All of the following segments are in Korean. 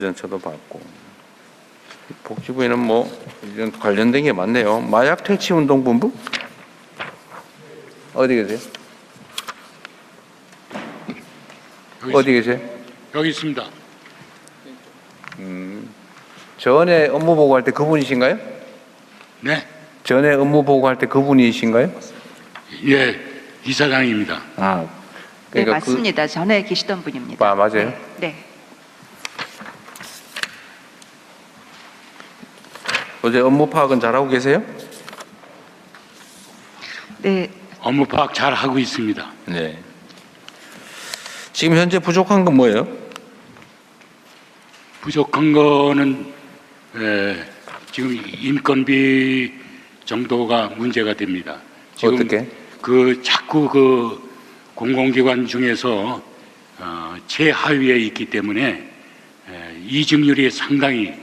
전처도 받고 복지부에는 뭐 이런 관련된 게 많네요. 마약 퇴치 운동본부 어디 계세요? 어디 계세요? 여기 있습니다. 전에 업무 보고할 때 그분이신가요? 네, 전에 업무 보고할 때 그분이신가요? 예, 이사장입니다. 아, 네, 그러니까 맞습니다. 전에 계시던 분입니다. 아, 맞아요? 네. 어제 업무 파악은 잘하고 계세요? 네. 업무 파악 잘 하고 있습니다. 네. 지금 현재 부족한 건 뭐예요? 부족한 거는 지금 인건비 정도가 문제가 됩니다. 지금 어떻게? 자꾸 공공기관 중에서 최하위에 있기 때문에 이직률이 상당히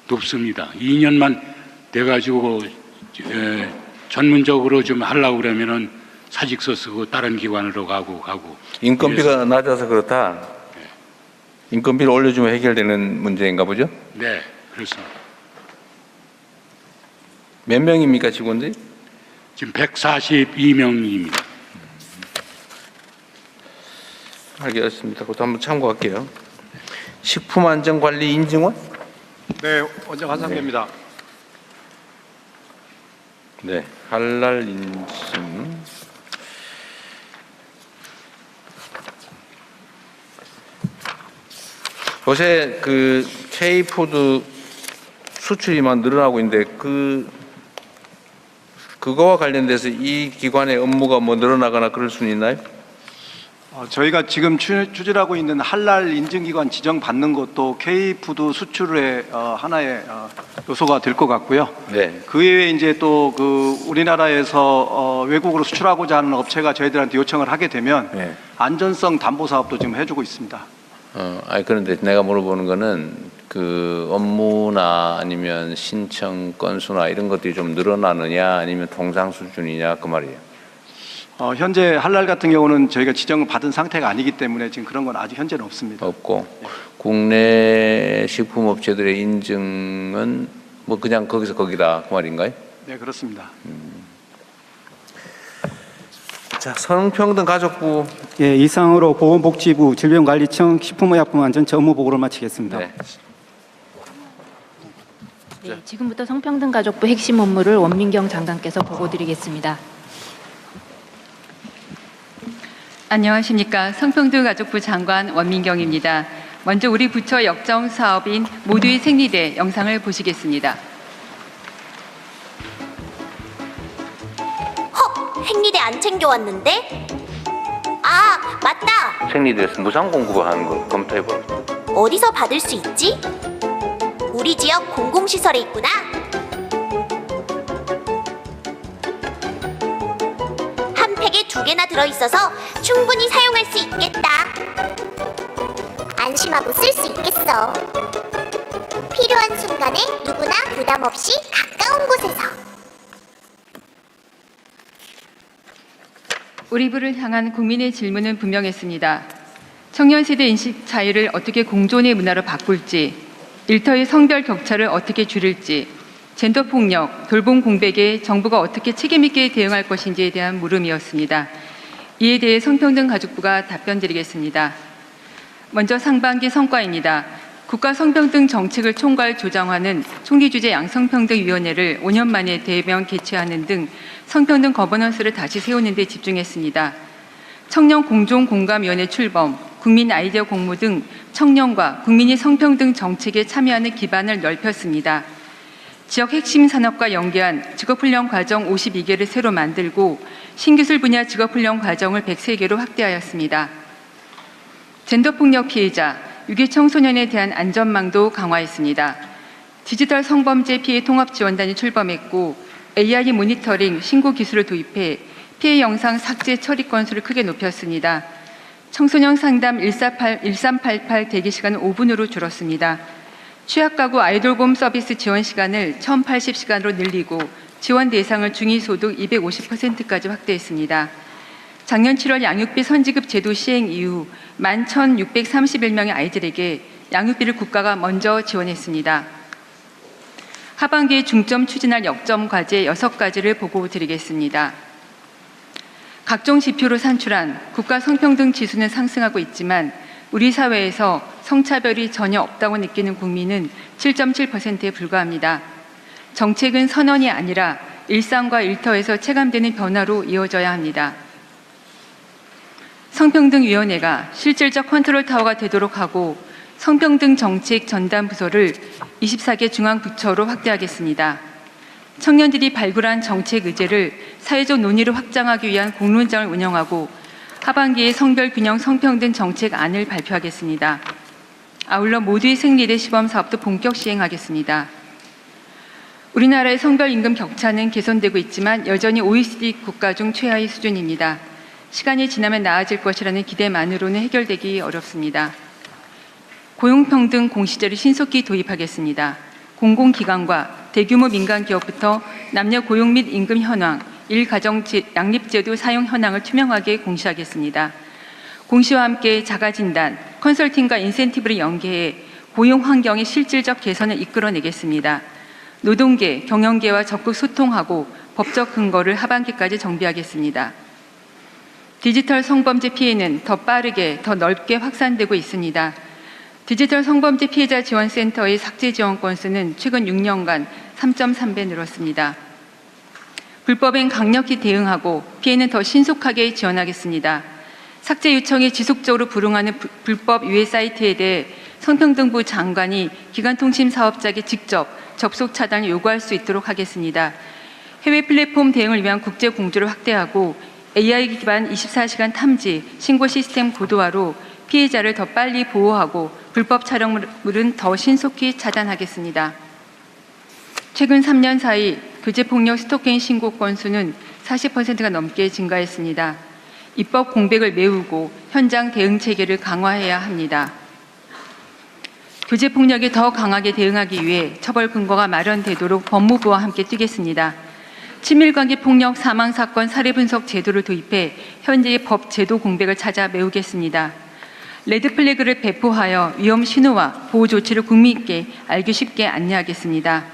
높습니다. 2년만 돼가지고 전문적으로 좀 하려고 그러면은 사직서 쓰고 다른 기관으로 가고 인건비가 낮아서 그렇다. 인건비를 올려주면 해결되는 문제인가 보죠? 네, 그렇습니다. 몇 명입니까 직원들이? 지금 142명입니다. 알겠습니다. 그것도 한번 참고할게요. 식품안전관리 인증원? 네, 원장 한상대입니다. 네, 할랄 인증. 요새 K푸드 수출이만 늘어나고 있는데 그거와 관련돼서 이 기관의 업무가 뭐 늘어나거나 그럴 수는 있나요? 저희가 지금 추진하고 있는 할랄 인증기관 지정받는 것도 K푸드 수출의 하나의 요소가 될 것 같고요. 네. 그 외에 이제 또 우리나라에서 외국으로 수출하고자 하는 업체가 저희들한테 요청을 하게 되면 네. 안전성 담보 사업도 지금 해주고 있습니다. 그런데 내가 물어보는 거는 업무나 아니면 신청 건수나 이런 것들이 좀 늘어나느냐 아니면 통상 수준이냐 그 말이에요. 현재 할랄 같은 경우는 저희가 지정을 받은 상태가 아니기 때문에 지금 그런 건 아직 현재는 없습니다. 없고 국내 식품업체들의 인증은 뭐 그냥 거기서 거기다 그 말인가요? 네, 그렇습니다. 자, 성평등 가족부. 예, 이상으로 보건복지부 질병관리청 식품의약품안전처 업무 보고를 마치겠습니다. 네. 네, 지금부터 성평등가족부 핵심 업무를 원민경 장관께서 보고드리겠습니다. 안녕하십니까. 성평등가족부 장관 원민경입니다. 먼저 우리 부처 역정 사업인 모두의 생리대 영상을 보시겠습니다. 헉! 생리대 안 챙겨왔는데? 아, 맞다! 생리대에서 무상 공급을 하는 거 검토해보라. 어디서 받을 수 있지? 우리 지역 공공시설에 있구나. 한 팩에 2개나 들어있어서 충분히 사용할 수 있겠다. 안심하고 쓸 수 있겠어. 필요한 순간에 누구나 부담 없이 가까운 곳에서. 우리 부를 향한 국민의 질문은 분명했습니다. 청년 세대 인식 차이를 어떻게 공존의 문화로 바꿀지, 일터의 성별 격차를 어떻게 줄일지, 젠더 폭력, 돌봄 공백에 정부가 어떻게 책임 있게 대응할 것인지에 대한 물음이었습니다. 이에 대해 성평등가족부가 답변드리겠습니다. 먼저 상반기 성과입니다. 국가 성평등 정책을 총괄 조정하는 총리 주재 양성평등위원회를 5년 만에 대면 개최하는 등 성평등 거버넌스를 다시 세우는 데 집중했습니다. 청년 공존공감위원회 출범, 국민 아이디어 공모 등 청년과 국민이 성평등 정책에 참여하는 기반을 넓혔습니다. 지역 핵심 산업과 연계한 직업훈련 과정 52개를 새로 만들고 신기술 분야 직업훈련 과정을 103개로 확대하였습니다. 젠더폭력 피해자, 유괴 청소년에 대한 안전망도 강화했습니다. 디지털 성범죄 피해 통합지원단이 출범했고 AI 모니터링 신고 기술을 도입해 피해 영상 삭제 처리 건수를 크게 높였습니다. 청소년 상담 1388 대기 시간은 5분으로 줄었습니다. 취약가구 아이돌봄 서비스 지원 시간을 1080시간으로 늘리고 지원 대상을 중위소득 250%까지 확대했습니다. 작년 7월 양육비 선지급 제도 시행 이후 11,631명의 아이들에게 양육비를 국가가 먼저 지원했습니다. 하반기에 중점 추진할 역점 과제 6가지를 보고드리겠습니다. 각종 지표로 산출한 국가 성평등 지수는 상승하고 있지만 우리 사회에서 성차별이 전혀 없다고 느끼는 국민은 7.7%에 불과합니다. 정책은 선언이 아니라 일상과 일터에서 체감되는 변화로 이어져야 합니다. 성평등위원회가 실질적 컨트롤 타워가 되도록 하고 성평등 정책 전담 부서를 24개 중앙부처로 확대하겠습니다. 청년들이 발굴한 정책 의제를 사회적 논의로 확장하기 위한 공론장을 운영하고 하반기에 성별균형 성평등 정책안을 발표하겠습니다. 아울러 모두의 생리대 시범 사업도 본격 시행하겠습니다. 우리나라의 성별 임금 격차는 개선되고 있지만 여전히 OECD 국가 중 최하위 수준입니다. 시간이 지나면 나아질 것이라는 기대만으로는 해결되기 어렵습니다. 고용평등 공시제를 신속히 도입하겠습니다. 공공기관과 대규모 민간기업부터 남녀 고용 및 임금 현황, 일가정 양립제도 사용 현황을 투명하게 공시하겠습니다. 공시와 함께 자가진단, 컨설팅과 인센티브를 연계해 고용 환경의 실질적 개선을 이끌어내겠습니다. 노동계, 경영계와 적극 소통하고 법적 근거를 하반기까지 정비하겠습니다. 디지털 성범죄 피해는 더 빠르게, 더 넓게 확산되고 있습니다. 디지털 성범죄 피해자 지원센터의 삭제 지원 건수는 최근 6년간 3.3배 늘었습니다. 불법엔 강력히 대응하고 피해는 더 신속하게 지원하겠습니다. 삭제 요청에 지속적으로 불응하는 불법 유해 사이트에 대해 성평등부 장관이 기간통신 사업자에게 직접 접속 차단을 요구할 수 있도록 하겠습니다. 해외 플랫폼 대응을 위한 국제 공조를 확대하고 AI 기반 24시간 탐지, 신고 시스템 고도화로 피해자를 더 빨리 보호하고 불법 촬영물은 더 신속히 차단하겠습니다. 최근 3년 사이 교제폭력 스토킹 신고 건수는 40%가 넘게 증가했습니다. 입법 공백을 메우고 현장 대응 체계를 강화해야 합니다. 교제폭력에 더 강하게 대응하기 위해 처벌 근거가 마련되도록 법무부와 함께 뛰겠습니다. 친밀관계 폭력 사망 사건 사례 분석 제도를 도입해 현재의 법 제도 공백을 찾아 메우겠습니다. 레드 플래그를 배포하여 위험 신호와 보호 조치를 국민께 알기 쉽게 안내하겠습니다.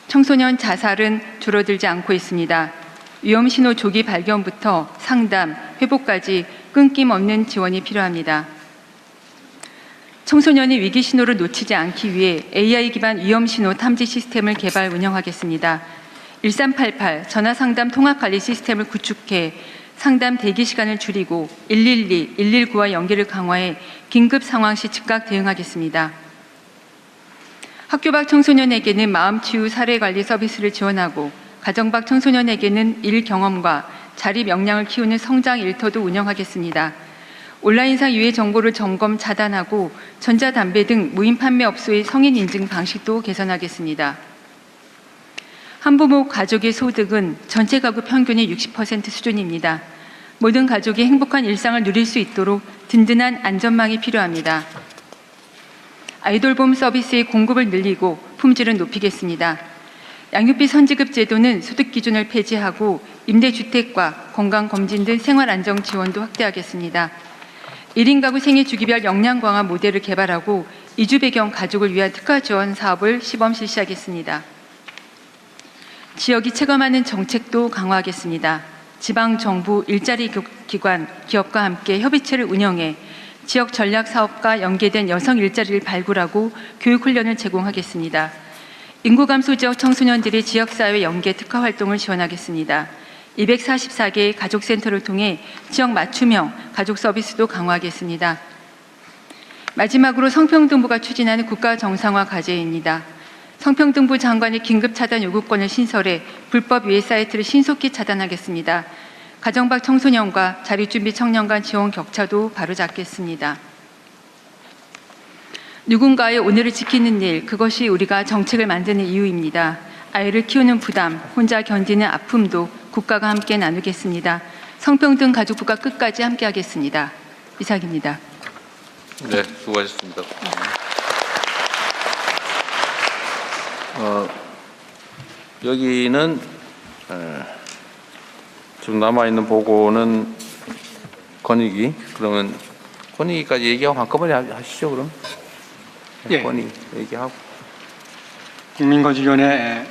청소년 자살은 줄어들지 않고 있습니다. 위험 신호 조기 발견부터 상담, 회복까지 끊김없는 지원이 필요합니다. 청소년이 위기 신호를 놓치지 않기 위해 AI 기반 위험 신호 탐지 시스템을 개발 운영하겠습니다. 1388 전화상담 통합관리 시스템을 구축해 상담 대기 시간을 줄이고 112, 119와 연계를 강화해 긴급 상황 시 즉각 대응하겠습니다. 학교 밖 청소년에게는 마음치유 사례관리 서비스를 지원하고 가정 밖 청소년에게는 일 경험과 자립 역량을 키우는 성장 일터도 운영하겠습니다. 온라인상 유해 정보를 점검 차단하고 전자담배 등 무인 판매 업소의 성인 인증 방식도 개선하겠습니다. 한부모 가족의 소득은 전체 가구 평균의 60% 수준입니다. 모든 가족이 행복한 일상을 누릴 수 있도록 든든한 안전망이 필요합니다. 아이돌봄 서비스의 공급을 늘리고 품질을 높이겠습니다. 양육비 선지급 제도는 소득 기준을 폐지하고 임대주택과 건강검진 등 생활안정 지원도 확대하겠습니다. 1인 가구 생애 주기별 역량 강화 모델을 개발하고 이주 배경 가족을 위한 특화 지원 사업을 시범 실시하겠습니다. 지역이 체감하는 정책도 강화하겠습니다. 지방정부 일자리 기관, 기업과 함께 협의체를 운영해 지역 전략 사업과 연계된 여성 일자리를 발굴하고 교육 훈련을 제공하겠습니다. 인구 감소 지역 청소년들의 지역사회 연계 특화 활동을 지원하겠습니다. 244개의 가족센터를 통해 지역 맞춤형 가족 서비스도 강화하겠습니다. 마지막으로 성평등부가 추진하는 국가 정상화 과제입니다. 성평등부 장관의 긴급 차단 요구권을 신설해 불법 유해 사이트를 신속히 차단하겠습니다. 가정 밖 청소년과 자립준비 청년 간 지원 격차도 바로잡겠습니다. 누군가의 오늘을 지키는 일, 그것이 우리가 정책을 만드는 이유입니다. 아이를 키우는 부담, 혼자 견디는 아픔도 국가가 함께 나누겠습니다. 성평등 가족부가 끝까지 함께하겠습니다. 이상입니다. 네, 수고하셨습니다. 여기는 지금 남아있는 보고는 건의기, 그러면 권익위까지 얘기하고 한꺼번에 하시죠, 그럼. 예. 권익 얘기하고. 국민권익위원회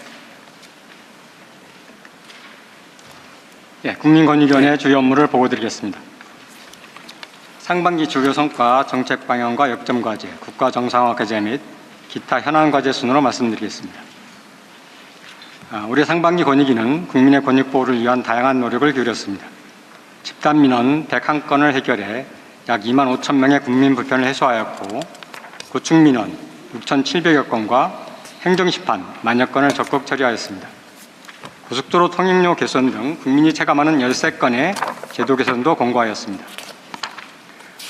주요 업무를 보고드리겠습니다. 상반기 주요 성과, 정책 방향과 역점 과제, 국가 정상화 과제 및 기타 현안 과제 순으로 말씀드리겠습니다. 올해 상반기 권익위는 국민의 권익 보호를 위한 다양한 노력을 기울였습니다. 집단 민원 101건을 해결해 약 2만 5천 명의 국민 불편을 해소하였고, 고충 민원 6,700여 건과 행정심판 10,000여 건을 적극 처리하였습니다. 고속도로 통행료 개선 등 국민이 체감하는 13건의 제도 개선도 공고하였습니다.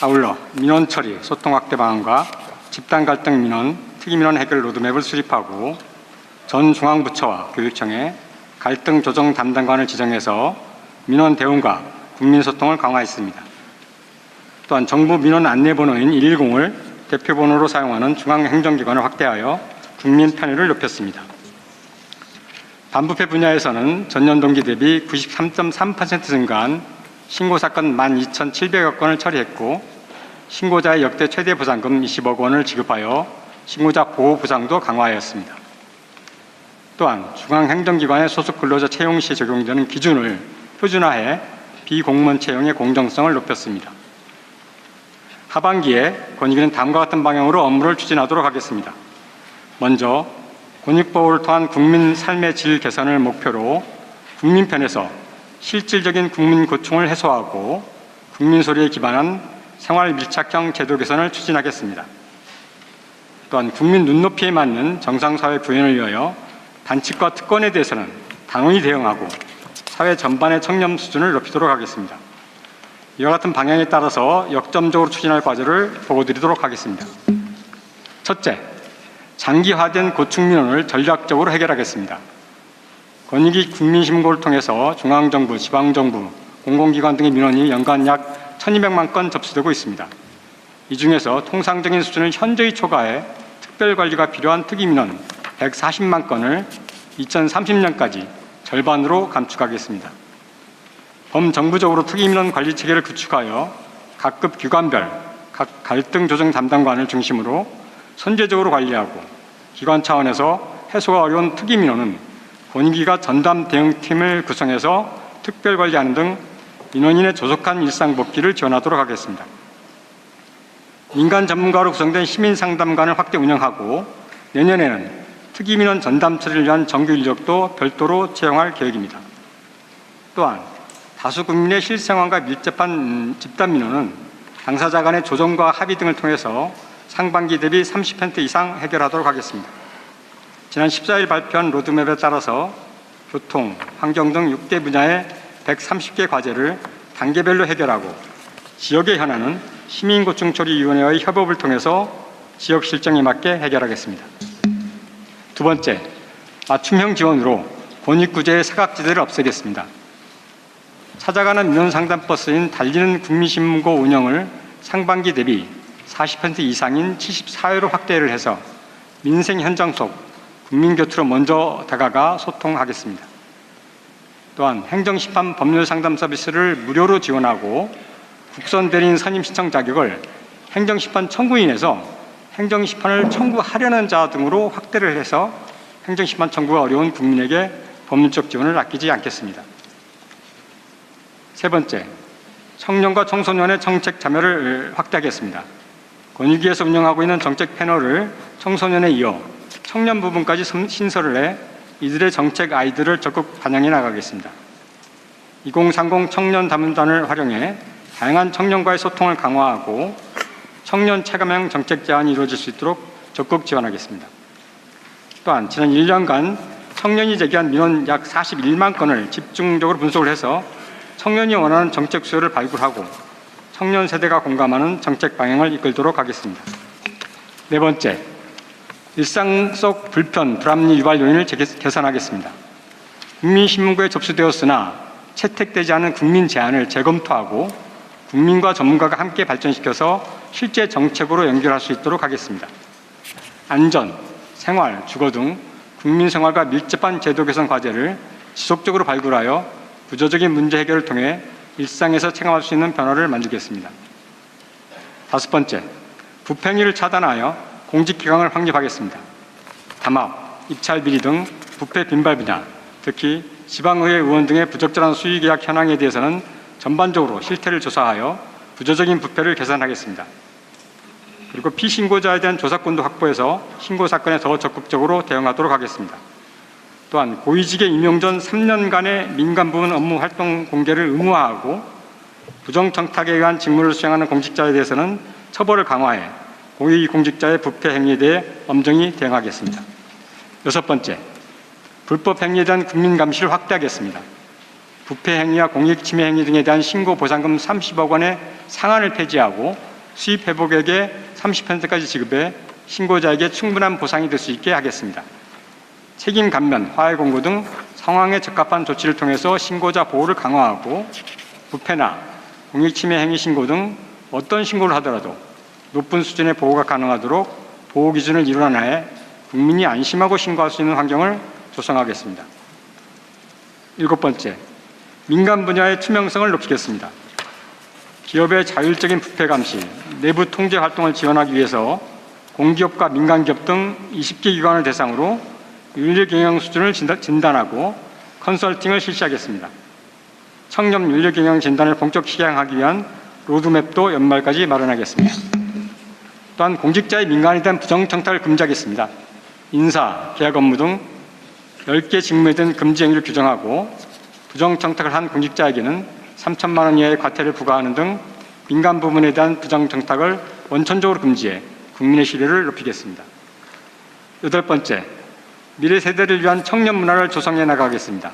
아울러 민원 처리, 소통 확대 방안과 집단 갈등 민원, 특이 민원 해결 로드맵을 수립하고 전 중앙부처와 교육청에 갈등 조정 담당관을 지정해서 민원 대응과 국민 소통을 강화했습니다. 또한 정부 민원 안내번호인 110을 대표번호로 사용하는 중앙행정기관을 확대하여 국민 편의를 높였습니다. 반부패 분야에서는 전년 동기 대비 93.3% 증가한 신고사건 12,700여 건을 처리했고, 신고자의 역대 최대 보상금 20억 원을 지급하여 신고자 보호 보상도 강화하였습니다. 또한 중앙행정기관의 소속 근로자 채용 시 적용되는 기준을 표준화해 비공무원 채용의 공정성을 높였습니다. 하반기에 권익위는 다음과 같은 방향으로 업무를 추진하도록 하겠습니다. 먼저 권익보호를 통한 국민 삶의 질 개선을 목표로 국민 편에서 실질적인 국민 고충을 해소하고 국민 소리에 기반한 생활 밀착형 제도 개선을 추진하겠습니다. 또한 국민 눈높이에 맞는 정상사회 구현을 위하여 단칙과 특권에 대해서는 당연히 대응하고 사회 전반의 청렴 수준을 높이도록 하겠습니다. 이와 같은 방향에 따라서 역점적으로 추진할 과제를 보고드리도록 하겠습니다. 첫째, 장기화된 고충 민원을 전략적으로 해결하겠습니다. 권익위 국민신고를 통해서 중앙정부, 지방정부, 공공기관 등의 민원이 연간 약 1,200만 건 접수되고 있습니다. 이 중에서 통상적인 수준을 현저히 초과해 특별관리가 필요한 특이민원 140만 건을 2030년까지 절반으로 감축하겠습니다. 범정부적으로 특이민원 관리 체계를 구축하여 각급 기관별, 각 갈등 조정 담당관을 중심으로 선제적으로 관리하고, 기관 차원에서 해소가 어려운 특이민원은 권익위가 전담 대응팀을 구성해서 특별관리하는 등 민원인의 조속한 일상 복귀를 지원하도록 하겠습니다. 민간 전문가로 구성된 시민상담관을 확대 운영하고, 내년에는 특이민원 전담 처리를 위한 정규 인력도 별도로 채용할 계획입니다. 또한 다수 국민의 실생활과 밀접한 집단 민원은 당사자 간의 조정과 합의 등을 통해서 상반기 대비 30% 이상 해결하도록 하겠습니다. 지난 14일 발표한 로드맵에 따라서 교통, 환경 등 6대 분야의 130개 과제를 단계별로 해결하고, 지역의 현안은 시민고충처리위원회와의 협업을 통해서 지역 실정에 맞게 해결하겠습니다. 두 번째, 맞춤형 지원으로 권익구제의 사각지대를 없애겠습니다. 찾아가는 민원상담버스인 달리는 국민신고 운영을 상반기 대비 40% 이상인 74회로 확대를 해서 민생 현장 속 국민 곁으로 먼저 다가가 소통하겠습니다. 또한 행정심판 법률상담 서비스를 무료로 지원하고, 국선 대리인 선임 신청 자격을 행정심판 청구인에서 행정심판을 청구하려는 자 등으로 확대를 해서 행정심판 청구가 어려운 국민에게 법률적 지원을 아끼지 않겠습니다. 세 번째, 청년과 청소년의 정책 참여를 확대하겠습니다. 권익위에서 운영하고 있는 정책 패널을 청소년에 이어 청년 부분까지 신설을 해 이들의 정책 아이디어를 적극 반영해 나가겠습니다. 2030 청년 담론단을 활용해 다양한 청년과의 소통을 강화하고 청년 체감형 정책 제안이 이루어질 수 있도록 적극 지원하겠습니다. 또한 지난 1년간 청년이 제기한 민원 약 41만 건을 집중적으로 분석을 해서 청년이 원하는 정책 수요를 발굴하고 청년 세대가 공감하는 정책 방향을 이끌도록 하겠습니다. 네 번째, 일상 속 불편, 불합리 유발 요인을 개선하겠습니다. 국민신문고에 접수되었으나 채택되지 않은 국민 제안을 재검토하고 국민과 전문가가 함께 발전시켜서 실제 정책으로 연결할 수 있도록 하겠습니다. 안전, 생활, 주거 등 국민 생활과 밀접한 제도 개선 과제를 지속적으로 발굴하여 구조적인 문제 해결을 통해 일상에서 체감할 수 있는 변화를 만들겠습니다. 5번째, 부패행위를 차단하여 공직기강을 확립하겠습니다. 담합, 입찰 비리 등 부패 빈발 분야, 특히 지방의회 의원 등의 부적절한 수의계약 현황에 대해서는 전반적으로 실태를 조사하여 구조적인 부패를 개선하겠습니다. 그리고 피신고자에 대한 조사권도 확보해서 신고 사건에 더 적극적으로 대응하도록 하겠습니다. 또한 고위직에 임용 전 3년간의 민간 부문 업무 활동 공개를 의무화하고 부정청탁에 의한 직무를 수행하는 공직자에 대해서는 처벌을 강화해 고위공직자의 부패 행위에 대해 엄정히 대응하겠습니다. 6번째, 불법 행위에 대한 국민 감시를 확대하겠습니다. 부패 행위와 공익침해 행위 등에 대한 신고 보상금 30억 원의 상한을 폐지하고 수입 회복액의 30%까지 지급해 신고자에게 충분한 보상이 될 수 있게 하겠습니다. 책임 감면, 화해 공고 등 상황에 적합한 조치를 통해서 신고자 보호를 강화하고 부패나 공익침해 행위 신고 등 어떤 신고를 하더라도 높은 수준의 보호가 가능하도록 보호 기준을 일원화해 국민이 안심하고 신고할 수 있는 환경을 조성하겠습니다. 7번째, 민간 분야의 투명성을 높이겠습니다. 기업의 자율적인 부패 감시, 내부 통제 활동을 지원하기 위해서 공기업과 민간기업 등 20개 기관을 대상으로 윤리 경영 수준을 진단하고 컨설팅을 실시하겠습니다. 청렴 윤리 경영 진단을 본격 시행하기 위한 로드맵도 연말까지 마련하겠습니다. 또한 공직자의 민간에 대한 부정청탁을 금지하겠습니다. 인사, 계약 업무 등 10개 직무에 대한 금지 행위를 규정하고 부정청탁을 한 공직자에게는 3천만 원 이하의 과태료를 부과하는 등 민간 부문에 대한 부정청탁을 원천적으로 금지해 국민의 신뢰를 높이겠습니다. 8번째, 미래 세대를 위한 청년 문화를 조성해 나가겠습니다.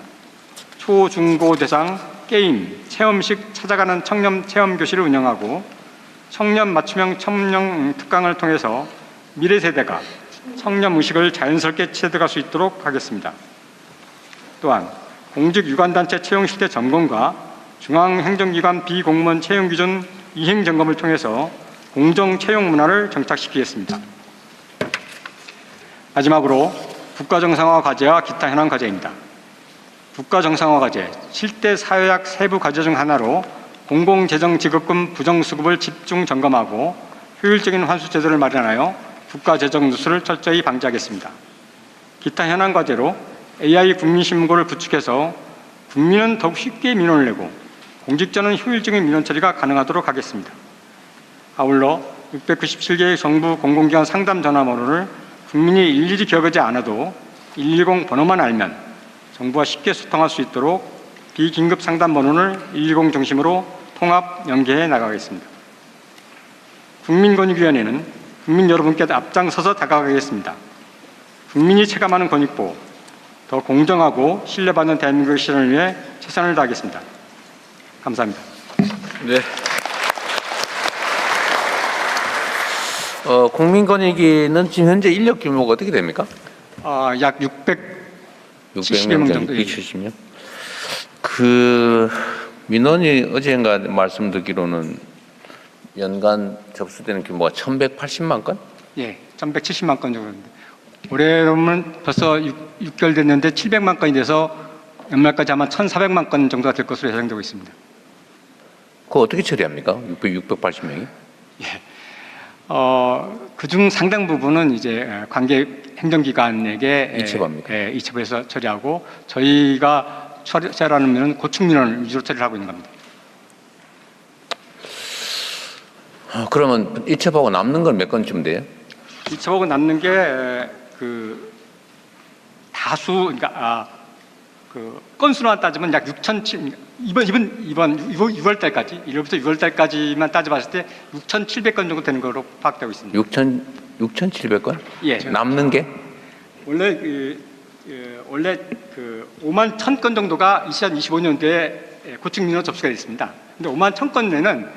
초, 중, 고 대상 게임, 체험식 찾아가는 청년 체험 교실을 운영하고 청년 맞춤형 청년 특강을 통해서 미래 세대가 청년 의식을 자연스럽게 체득할 수 있도록 하겠습니다. 또한 공직 유관단체 채용 실태 점검과 중앙행정기관 비공무원 채용 기준 이행 점검을 통해서 공정 채용 문화를 정착시키겠습니다. 마지막으로 국가정상화 과제와 기타 현안 과제입니다. 국가정상화 과제, 실대 사회학 세부 과제 중 하나로 공공재정지급금 부정수급을 집중 점검하고 효율적인 환수 제도를 마련하여 국가재정 누수를 철저히 방지하겠습니다. 기타 현안 과제로 AI 국민신고를 구축해서 국민은 더욱 쉽게 민원을 내고 공직자는 효율적인 민원 처리가 가능하도록 하겠습니다. 아울러 697개의 정부 공공기관 상담 전화번호를 국민이 일일이 기억하지 않아도 110 번호만 알면 정부와 쉽게 소통할 수 있도록 비긴급 상담 번호를 110 중심으로 통합 연계해 나가겠습니다. 국민권익위원회는 국민 여러분께 앞장서서 다가가겠습니다. 국민이 체감하는 권익보호, 더 공정하고 신뢰받는 대한민국의 실현을 위해 최선을 다하겠습니다. 감사합니다. 네. 국민권익위는 지금 현재 인력 규모가 어떻게 됩니까? 약 670명 정도. 670명. 그 민원이 어젠가 말씀 듣기로는 연간 접수되는 규모가 1,180만 건? 예, 1,170만 건 정도인데 올해로는 벌써 6개월 됐는데 700만 건이 돼서 연말까지 아마 1,400만 건 정도가 될 것으로 예상되고 있습니다. 그거 어떻게 처리합니까? 680명이? 예. 그중 상당 부분은 이제 관계 행정기관에게 이체부합니까? 이체부해서 처리하고 저희가 처리하는 면은 고충 민원을 위주로 처리를 하고 있는 겁니다. 그러면 이체부하고 남는 건 몇 건쯤 돼요? 이체부하고 남는 게 그 다수 그러니까 그 건수로만 따지면 약 6,700 이번 6월 달까지 1월부터 6월 달까지만 따져봤을 때 6,700건 정도 되는 거로 파악되고 있습니다. 6,700건? 예. 남는 게? 원래 원래 5만 1,000건 정도가 2025년도에 고충 민원 접수가 됐습니다. 근데 5만 1,000건 내는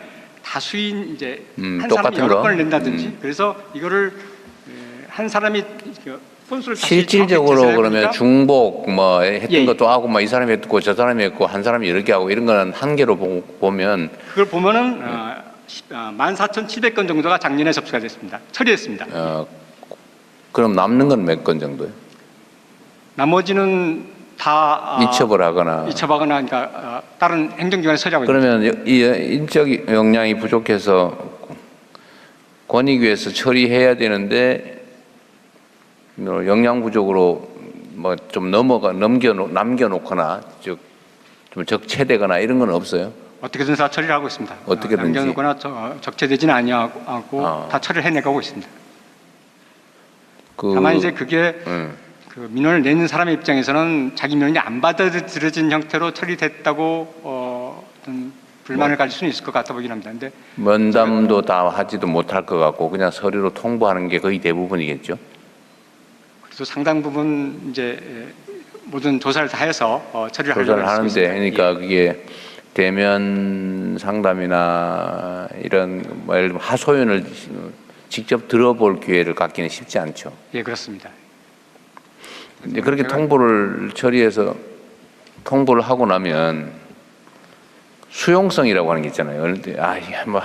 다수인 이제 한 사람이 여러 건을 낸다든지 그래서 이거를 한 사람이 건수를 실질적으로 그러면 중복 뭐 했던 예. 것도 하고 뭐 이 사람이 했고 저 사람이 했고 한 사람이 여러 개 하고 이런 거는 한 개로 보면 그걸 보면은 14,700건 정도가 작년에 접수가 됐습니다. 처리했습니다. 그럼 남는 건 몇 건 정도예요? 나머지는 다 이첩을 하거나 다른 행정기관에 처리하고 있습니다. 그러면 이 인적 역량이 부족해서 권익위에서 처리해야 되는데 영양 부족으로 뭐 좀 남겨놓거나 즉 좀 적체되거나 이런 건 없어요. 어떻게든 다 처리를 하고 있습니다. 어떻게든지. 남겨놓거나 적체되지는 아니하고 다 처리를 해내가고 있습니다. 다만 이제 그게 그 민원을 내는 사람의 입장에서는 자기 민원이 안 받아들여진 형태로 처리됐다고 어떤 불만을 가질 수는 있을 것 같아 보긴 합니다. 근데 면담도 다 하지도 못할 것 같고 그냥 서류로 통보하는 게 거의 대부분이겠죠. 그래서 상당 부분 이제 모든 조사를 다 해서 처리를 하려고 조사를 하는데 있습니다. 그러니까 그게 대면 상담이나 이런 뭐 예를 들면 하소연을 직접 들어볼 기회를 갖기는 쉽지 않죠. 예, 그렇습니다. 이제 그렇게 통보를 처리해서 통보를 하고 나면 수용성이라고 하는 게 있잖아요. 그런데 뭐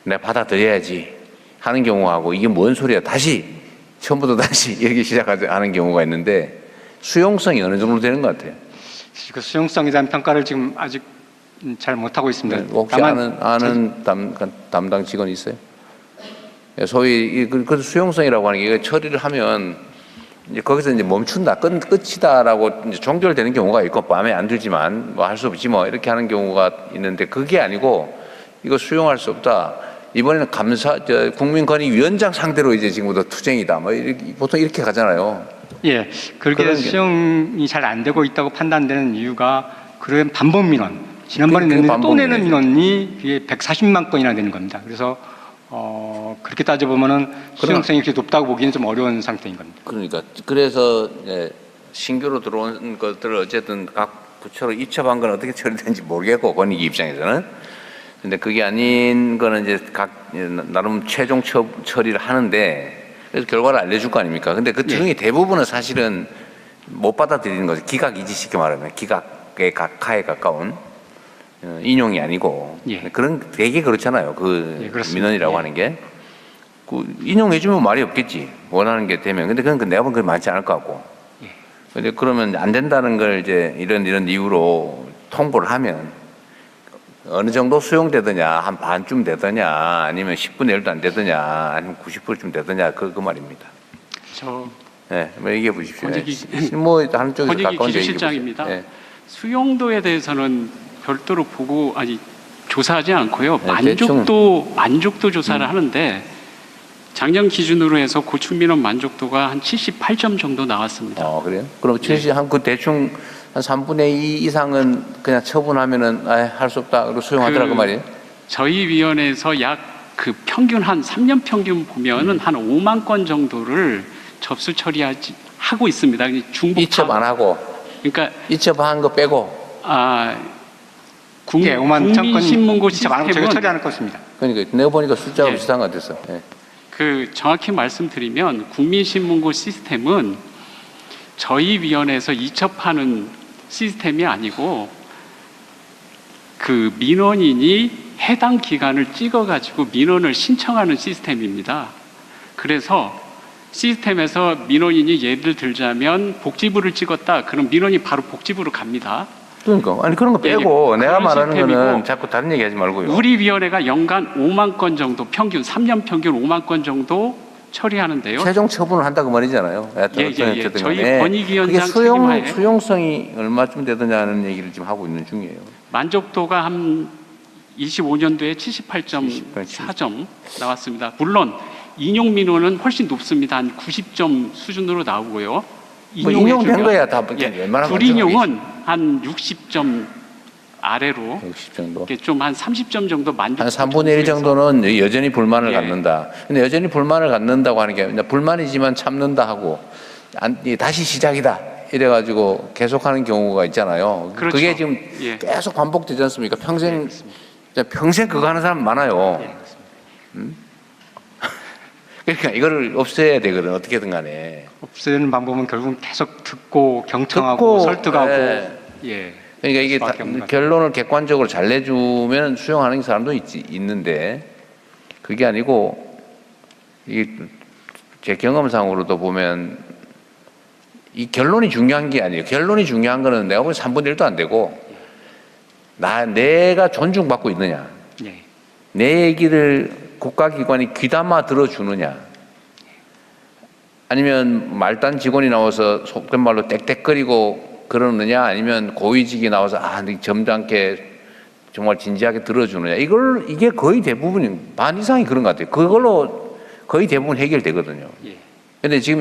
내가 받아들여야지 하는 경우하고 이게 뭔 소리야? 다시 처음부터 다시 이렇게 시작하는 경우가 있는데 수용성이 어느 정도 되는 것 같아요. 그 수용성에 대한 평가를 지금 아직 잘 못하고 있습니다. 혹시 아는 담당 직원 있어요? 소위 그 수용성이라고 하는 게 처리를 하면 이제 거기서 이제 멈춘다, 끝이다라고 이제 종결되는 경우가 있고 마음에 안 들지만 뭐 할 수 없지 뭐 이렇게 하는 경우가 있는데 그게 아니고 이거 수용할 수 없다. 이번에는 국민권익위원장 상대로 이제 지금부터 투쟁이다. 뭐 이렇게, 보통 이렇게 가잖아요. 예, 그렇게 수용이 잘 안 되고 있다고 판단되는 이유가 그런 반복 민원, 지난번에 냈는데 또 내는 민원이 그게 140만 건이나 되는 겁니다. 그래서 그렇게 따져보면은 수용성이 이렇게 높다고 보기는 좀 어려운 상태인 겁니다. 그러니까 그래서 신규로 들어온 것들을 어쨌든 각 부처로 이첩한 건 어떻게 처리되는지 모르겠고 권익위 입장에서는. 근데 그게 아닌 거는 이제 나름 최종 처리를 하는데 그래서 결과를 알려줄 거 아닙니까? 근데 그 중에 대부분은 사실은 못 받아들이는 거죠. 기각이지 쉽게 말하면 기각의 각하에 가까운 인용이 아니고 그런 되게 그렇잖아요. 그 민원이라고 하는 게 그 인용해주면 말이 없겠지. 원하는 게 되면. 근데 그건 내가 보면 그게 많지 않을 것 같고. 근데 그러면 안 된다는 걸 이제 이런 이유로 통보를 하면 어느 정도 수용되더냐, 한 반쯤 되더냐, 아니면 10분의 1도 안 되더냐, 아니면 90%쯤 되더냐, 그 말입니다. 네, 뭐 얘기해 보십시오. 뭐 한쪽에서 권익위 가까운 기술실장입니다. 수용도에 대해서는 별도로 보고 조사하지 않고요. 만족도 조사를 하는데 작년 기준으로 해서 고충민원 만족도가 한 78점 정도 나왔습니다. 그래요? 그럼 70, 대충 한 3분의 2 이상은 그냥 처분하면은 할 수 없다. 그리고 수용하더라고 말이에요. 저희 위원회에서 약 그 평균 한 3년 평균 보면은 한 5만 건 정도를 접수 처리하고 있습니다. 중복 이첩 안 하고. 그러니까 이첩한 거 빼고. 국민신문고 시스템은 제가 처리하는 것입니다. 그러니까 내가 보니까 숫자가 비슷한 것 같았어. 그 정확히 말씀드리면 국민신문고 시스템은 저희 위원회에서 이첩하는 시스템이 아니고 그 민원인이 해당 기간을 찍어가지고 민원을 신청하는 시스템입니다. 그래서 시스템에서 민원인이 예를 들자면 복지부를 찍었다. 그럼 민원이 바로 복지부로 갑니다. 그러니까 아니 그런 거 빼고 내가 말하는 거는 자꾸 다른 얘기하지 말고요. 우리 위원회가 연간 5만 건 정도 평균 3년 평균 5만 건 정도 처리하는데요. 최종 처분을 한다 그 말이잖아요. 저희 권익위원장 수용성이 얼마쯤 되느냐는 얘기를 지금 하고 있는 중이에요. 만족도가 한 25년도에 78.4점 나왔습니다. 물론 인용 민원은 훨씬 높습니다. 한 90점 수준으로 나오고요. 인용된 거야 다 웬만하면 불인용은 한 60점 아래로 60 정도. 좀 한 30점 정도 만족. 한 3분의 1 정도는 여전히 불만을 갖는다. 근데 여전히 불만을 갖는다고 하는 게 불만이지만 참는다 하고 다시 시작이다. 이래가지고 계속하는 경우가 있잖아요. 그렇죠. 그게 지금 계속 반복되지 않습니까? 평생 그거 하는 사람 많아요. 그러니까 이거를 없애야 되거든 어떻게든 간에. 없애는 방법은 결국은 계속 듣고 경청하고 설득하고. 그러니까 이게 결론을 객관적으로 잘 내주면 수용하는 사람도 있는데 그게 아니고 이게 제 경험상으로도 보면 이 결론이 중요한 게 아니에요. 결론이 중요한 거는 내가 보기엔 3분의 1도 안 되고 내가 존중받고 있느냐. 내 얘기를 국가기관이 귀담아 들어주느냐, 아니면 말단 직원이 나와서 속된 말로 떽떽거리고 그러느냐, 아니면 고위직이 나와서 점잖게 정말 진지하게 들어주느냐, 이게 거의 대부분이 반 이상이 그런 것 같아요. 그걸로 거의 대부분 해결되거든요. 예. 근데 지금